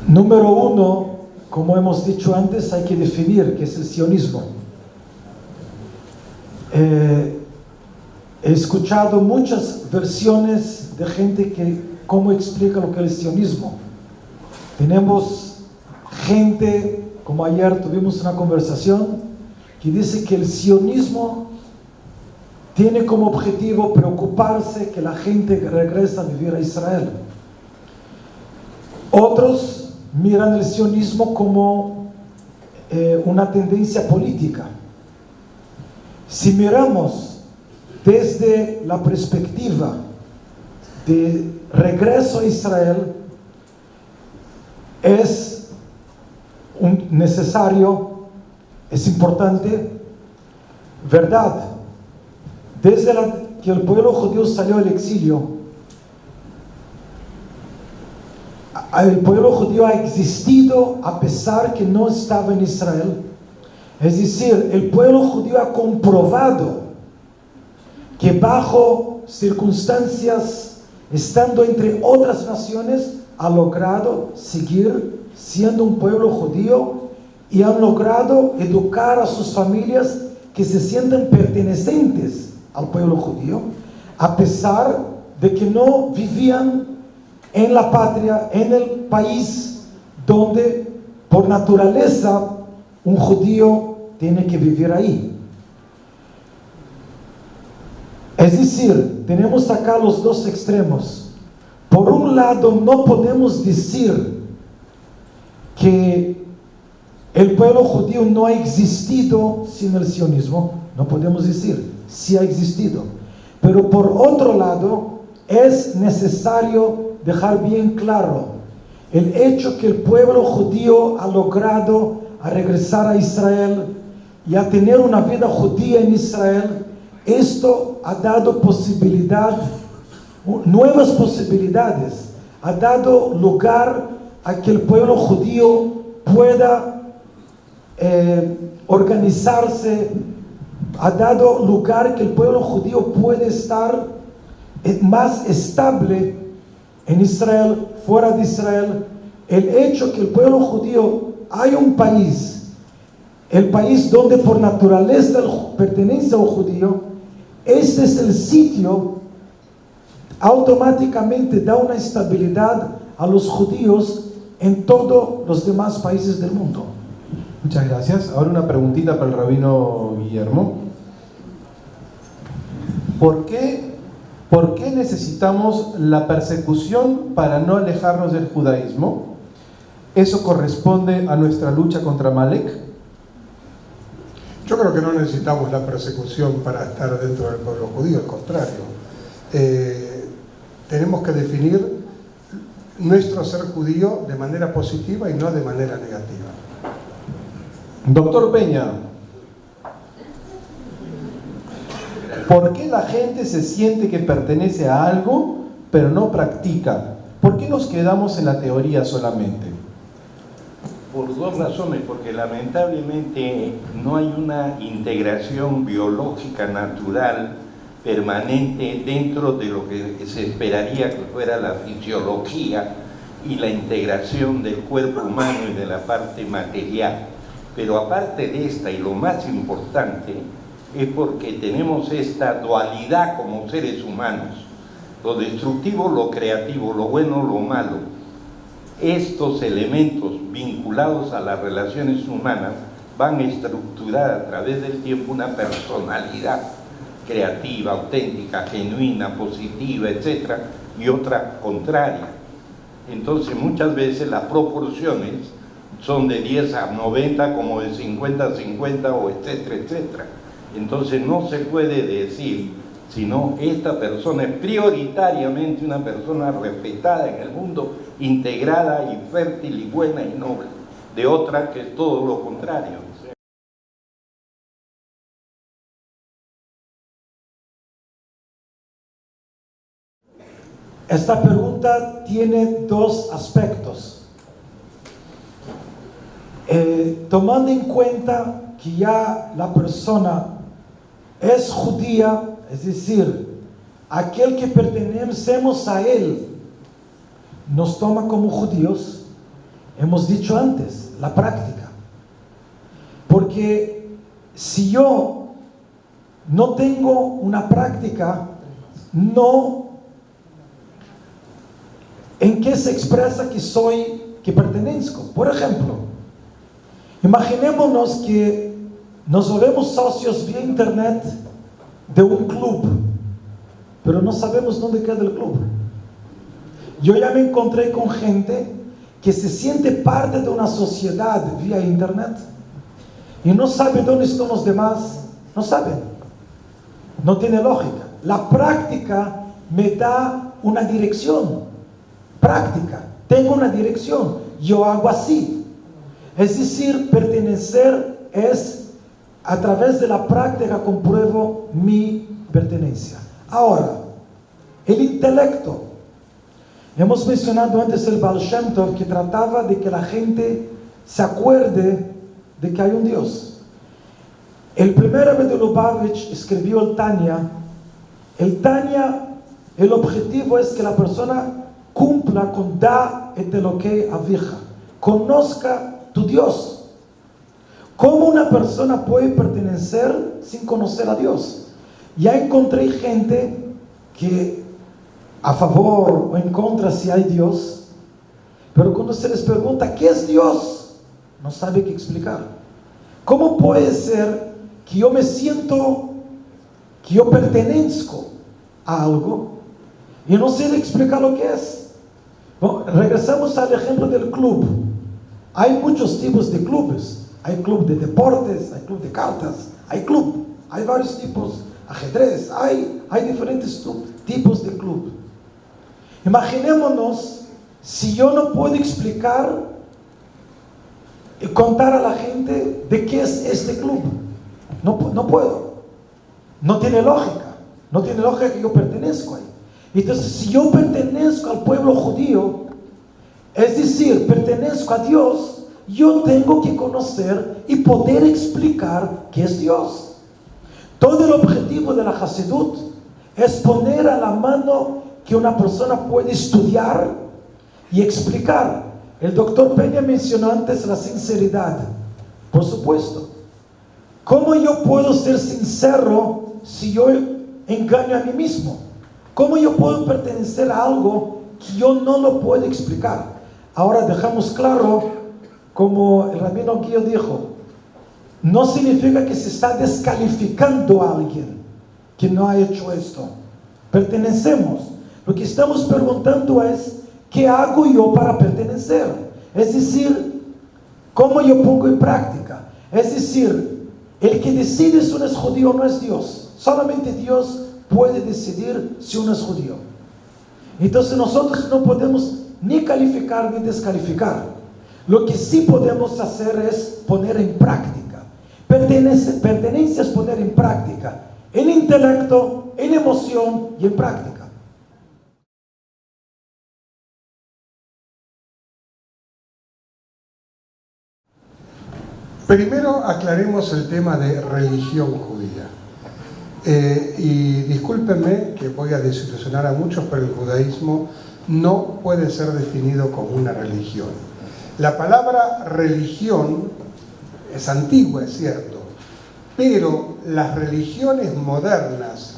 Número uno, como hemos dicho antes, hay que definir qué es el sionismo. He escuchado muchas versiones de gente que cómo explica lo que es el sionismo. Tenemos gente, como ayer tuvimos una conversación, que dice que el sionismo tiene como objetivo preocuparse que la gente regrese a vivir a Israel. Otros miran el sionismo como una tendencia política. Si miramos desde la perspectiva de regreso a Israel, es necesario, es importante, verdad. Desde que el pueblo judío salió al exilio, el pueblo judío ha existido a pesar que no estaba en Israel. Es decir, el pueblo judío ha comprobado que bajo circunstancias, estando entre otras naciones, ha logrado seguir siendo un pueblo judío y han logrado educar a sus familias que se sientan pertenecientes al pueblo judío, a pesar de que no vivían en la patria, en el país donde por naturaleza un judío tiene que vivir ahí. Es decir, tenemos acá los dos extremos. Por un lado, no podemos decir que el pueblo judío no ha existido sin el sionismo. No podemos decir, sí ha existido. Pero por otro lado, es necesario dejar bien claro el hecho que el pueblo judío ha logrado a regresar a Israel y a tener una vida judía en Israel. Esto ha dado posibilidad, nuevas posibilidades, ha dado lugar a que el pueblo judío pueda organizarse, ha dado lugar que el pueblo judío puede estar más estable en Israel, fuera de Israel. El hecho que el pueblo judío hay un país, el país donde por naturaleza pertenece al judío, este es el sitio, automáticamente da una estabilidad a los judíos en todos los demás países del mundo. Muchas gracias. Ahora una preguntita para el rabino Guillermo. ¿Por qué necesitamos la persecución para no alejarnos del judaísmo? ¿Eso corresponde a nuestra lucha contra Amalek? Yo creo que no necesitamos la persecución para estar dentro del pueblo judío, al contrario. Tenemos que definir nuestro ser judío de manera positiva y no de manera negativa. Doctor Peña, ¿por qué la gente se siente que pertenece a algo pero no practica? ¿Por qué nos quedamos en la teoría solamente? Por dos razones, porque lamentablemente no hay una integración biológica natural permanente dentro de lo que se esperaría que fuera la fisiología y la integración del cuerpo humano y de la parte material. Pero aparte de esta, y lo más importante, es porque tenemos esta dualidad como seres humanos, lo destructivo, lo creativo, lo bueno, lo malo. Estos elementos vinculados a las relaciones humanas van a estructurar a través del tiempo una personalidad creativa, auténtica, genuina, positiva, etc., y otra contraria. Entonces muchas veces las proporciones son de 10 a 90, como de 50 a 50, o etcétera, etcétera. Entonces no se puede decir, sino esta persona es prioritariamente una persona respetada en el mundo, integrada y fértil y buena y noble, de otra que es todo lo contrario. Esta pregunta tiene dos aspectos. Tomando en cuenta que ya la persona es judía, es decir, aquel que pertenecemos a él nos toma como judíos, hemos dicho antes, la práctica. Porque si yo no tengo una práctica, ¿en qué se expresa que pertenezco? Por ejemplo, imaginémonos que nos volvemos socios vía internet de un club, pero no sabemos dónde queda el club. Yo ya me encontré con gente que se siente parte de una sociedad vía internet y no sabe dónde están los demás, no saben, no tiene lógica. La práctica me da una dirección, práctica, tengo una dirección, yo hago así. Es decir, pertenecer es a través de la práctica compruebo mi pertenencia. Ahora, el intelecto. Hemos mencionado antes el Baal Shem Tov, que trataba de que la gente se acuerde de que hay un Dios. El primer Rebbe de Lubavitch escribió el Tanya. El Tanya, el objetivo es que la persona cumpla con Da et Elokei Avija, conozca tu Dios. ¿Cómo una persona puede pertenecer sin conocer a Dios? Ya encontré gente que a favor o en contra si hay Dios, pero cuando se les pregunta ¿qué es Dios? No sabe qué explicar. ¿Cómo puede ser que yo me siento, que yo pertenezco a algo y no sé explicar lo que es? Bueno, regresamos al ejemplo del club. Hay muchos tipos de clubes. Hay club de deportes, hay club de cartas, hay varios tipos, ajedrez, hay diferentes tipos de club. Imaginémonos si yo no puedo explicar y contar a la gente de qué es este club. No puedo. No tiene lógica que yo pertenezco ahí. Entonces, si yo pertenezco al pueblo judío, es decir, pertenezco a Dios, yo tengo que conocer y poder explicar qué es Dios. Todo el objetivo de la Hasidut es poner a la mano que una persona puede estudiar y explicar. El doctor Peña mencionó antes la sinceridad. Por supuesto. ¿Cómo yo puedo ser sincero si yo engaño a mí mismo? ¿Cómo yo puedo pertenecer a algo que yo no lo puedo explicar? Ahora dejamos claro, como el rabino Guillo dijo, no significa que se está descalificando a alguien que no ha hecho esto. Pertenecemos. Lo que estamos preguntando es, ¿qué hago yo para pertenecer? Es decir, ¿cómo yo pongo en práctica? Es decir, el que decide si uno es judío o no es Dios. Solamente Dios puede decidir si uno es judío. Entonces nosotros no podemos ni calificar ni descalificar. Lo que sí podemos hacer es poner en práctica. Pertenencia es poner en práctica. En intelecto, en emoción y en práctica. Primero aclaremos el tema de religión judía. Y discúlpenme que voy a desilusionar a muchos, pero el judaísmo no puede ser definido como una religión. La palabra religión es antigua, es cierto, pero las religiones modernas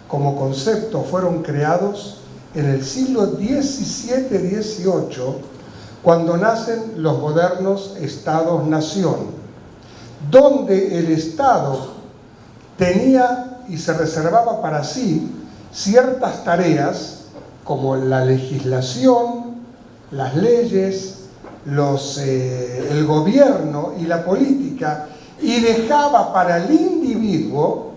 como concepto fueron creados en el siglo XVII-XVIII, cuando nacen los modernos estados-nación, donde el Estado tenía y se reservaba para sí ciertas tareas como la legislación, las leyes, el gobierno y la política, y dejaba para el individuo,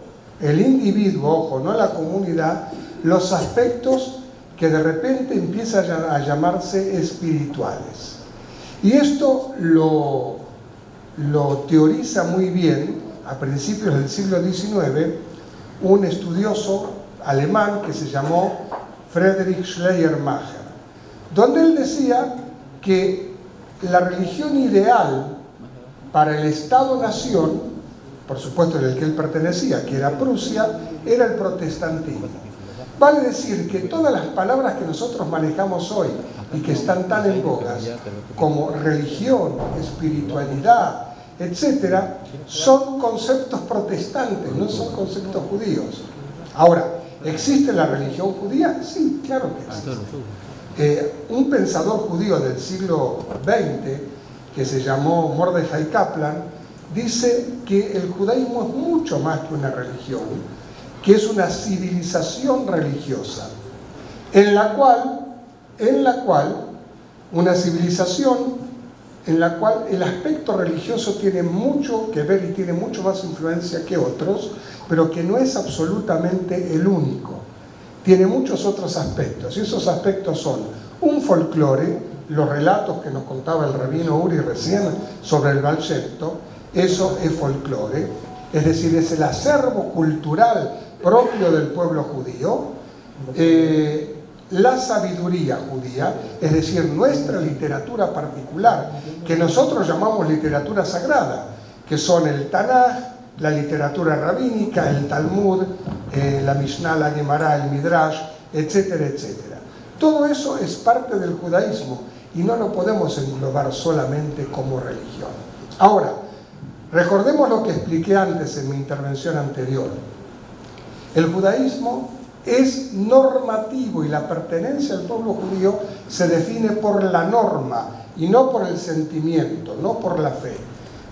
ojo, no la comunidad, los aspectos que de repente empiezan a llamarse espirituales. Y esto lo teoriza muy bien a principios del siglo XIX un estudioso alemán que se llamó Friedrich Schleiermacher, donde él decía que la religión ideal para el Estado-nación, por supuesto en el que él pertenecía, que era Prusia, era el protestantismo. Vale decir que todas las palabras que nosotros manejamos hoy y que están tan en bogas como religión, espiritualidad, etcétera, son conceptos protestantes, no son conceptos judíos. Ahora, ¿existe la religión judía? Sí, claro que existe. Un pensador judío del siglo XX, que se llamó Mordechai Kaplan, dice que el judaísmo es mucho más que una religión, que es una civilización religiosa, en la cual una civilización en la cual el aspecto religioso tiene mucho que ver y tiene mucho más influencia que otros, pero que no es absolutamente el único. Tiene muchos otros aspectos, y esos aspectos son un folclore, los relatos que nos contaba el rabino Uri recién sobre el Baal Shem Tov, eso es folclore, es decir, es el acervo cultural propio del pueblo judío, la sabiduría judía, es decir, nuestra literatura particular, que nosotros llamamos literatura sagrada, que son el Tanaj, la literatura rabínica, el Talmud, la Mishnah, la Gemara, el Midrash, etcétera, etcétera. Todo eso es parte del judaísmo y no lo podemos englobar solamente como religión. Ahora, recordemos lo que expliqué antes en mi intervención anterior. El judaísmo es normativo y la pertenencia al pueblo judío se define por la norma y no por el sentimiento, no por la fe.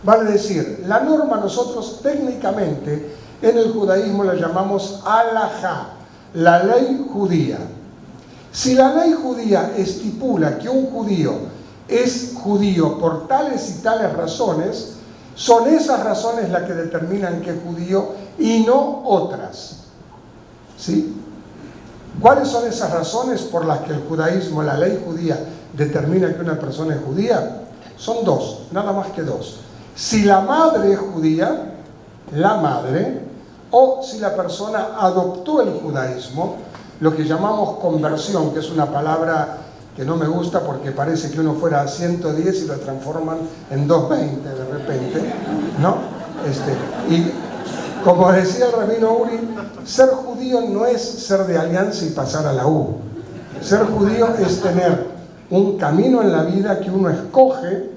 Vale decir, la norma nosotros técnicamente en el judaísmo la llamamos halajá, la ley judía. Si la ley judía estipula que un judío es judío por tales y tales razones, son esas razones las que determinan que es judío y no otras. ¿Sí? ¿Cuáles son esas razones por las que el judaísmo, la ley judía, determina que una persona es judía? Son dos, nada más que dos. Si la madre es judía, la madre, o si la persona adoptó el judaísmo, lo que llamamos conversión, que es una palabra que no me gusta porque parece que uno fuera a 110 y lo transforman en 220 de repente, ¿no? Y como decía el rabino Uri, ser judío no es ser de Alianza y pasar a la U. Ser judío es tener un camino en la vida que uno escoge,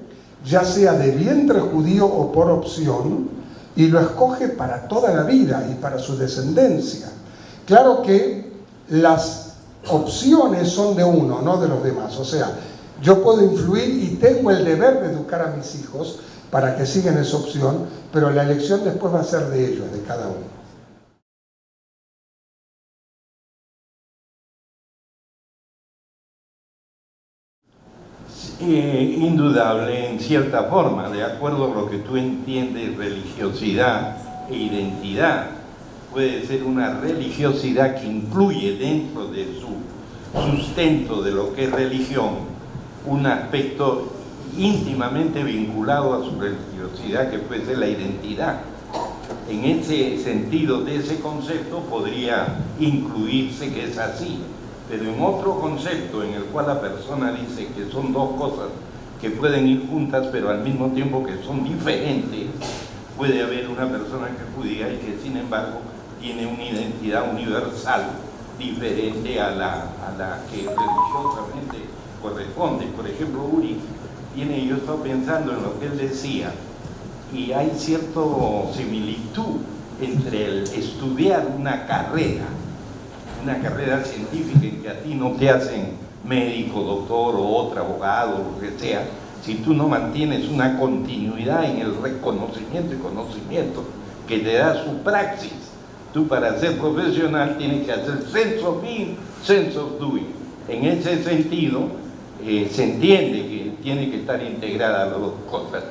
ya sea de vientre judío o por opción, y lo escoge para toda la vida y para su descendencia. Claro que las opciones son de uno, no de los demás. O sea, yo puedo influir y tengo el deber de educar a mis hijos para que sigan esa opción, pero la elección después va a ser de ellos, de cada uno. Indudable en cierta forma, de acuerdo a lo que tú entiendes, religiosidad e identidad. Puede ser una religiosidad que incluye dentro de su sustento de lo que es religión un aspecto íntimamente vinculado a su religiosidad, que puede ser la identidad. En ese sentido de ese concepto podría incluirse que es así, pero en otro concepto en el cual la persona dice que son dos cosas que pueden ir juntas pero al mismo tiempo que son diferentes, puede haber una persona que es judía y que sin embargo tiene una identidad universal diferente a la que religiosamente corresponde. Por ejemplo, Uri yo estaba pensando en lo que él decía, y hay cierta similitud entre el estudiar una carrera científica en que a ti no te hacen médico, doctor o otro abogado, lo que sea, si tú no mantienes una continuidad en el reconocimiento y conocimiento que te da su praxis. Tú para ser profesional tienes que hacer sense of being, sense of doing. En ese sentido, se entiende que tiene que estar integrada las dos cosas.